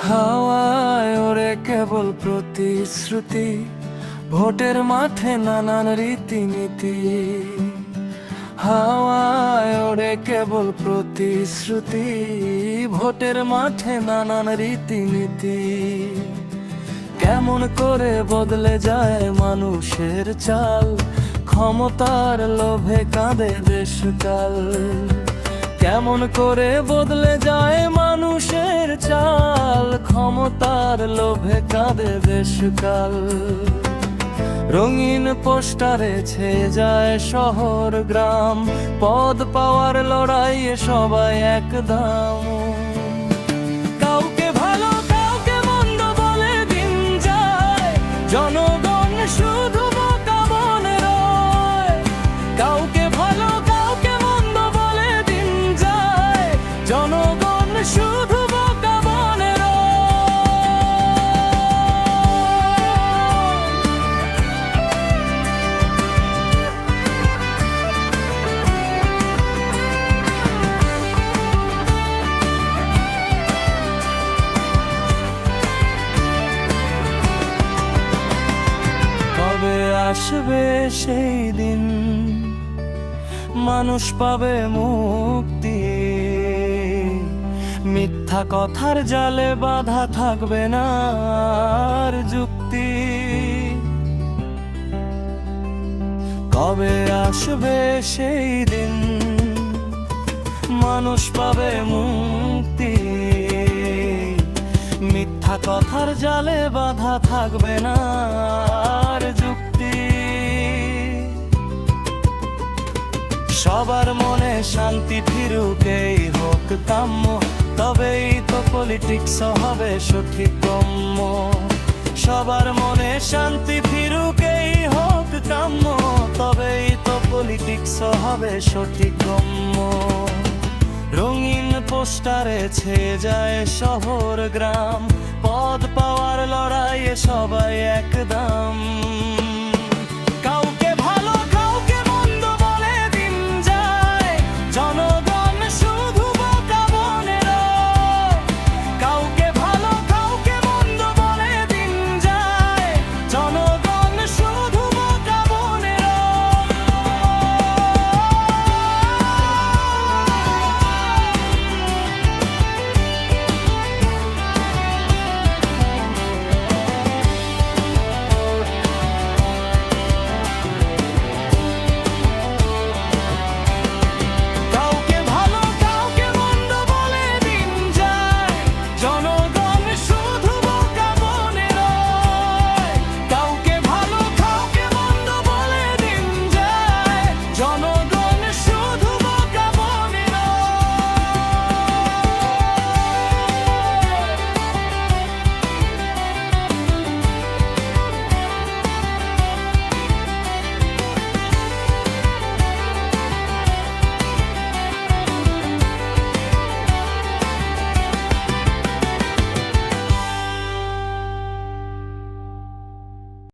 হাওয়ায় ওরে কেবল প্রতিশ্রুতি, ভোটের মাঠে নানান রীতিনীতি। হাওয়ায় ওরে কেবল প্রতিশ্রুতি, ভোটের মাঠে নানান রীতিনীতি। কেমন করে বদলে যায় মানুষের চাল, ক্ষমতার লোভে কাঁদে দেশকাল। কেমন করে বদলে যায় মানুষের চাল, ক্ষমতার লোভে কাঁদে দেশকাল। রঙিন পোস্টারে ছেয়ে যায় শহর গ্রাম, পদ পাওয়ার লড়াইয়ে সবাই একদম। কাউকে ভালো কাউকে মন্দ বলে দিন যায়, জনগণ শুধু বোকা মনে রয়। কাউকে ভালো কাউকে মন্দ বলে দিন যায়, জনগণ শুধু বোকা মনে রয়। কবে আসবে সেই দিন, মানুষ পাবে মুক্তি, মিথ্যা কথার জালে বাধা থাকবে না আর যুক্তি। কবে আসবে সেই দিন, মানুষ পাবে মুক্তি, মিথ্যা কথার জালে বাধা থাকবে না আর যুক্তি। সবার মনে শান্তি ফিরুক এই হোক কাম্য, তবেই তো পলিটিক্স হবে সঠিক গম্য। সবার মনে শান্তি ফিরুক এই হোক কাম্য, তবেই তো পলিটিক্স হবে সঠিক গম্য। রঙিন পোস্টারে ছেয়ে যায় শহর গ্রাম, পদ পাওয়ার লড়াইয়ে সবাই একদম।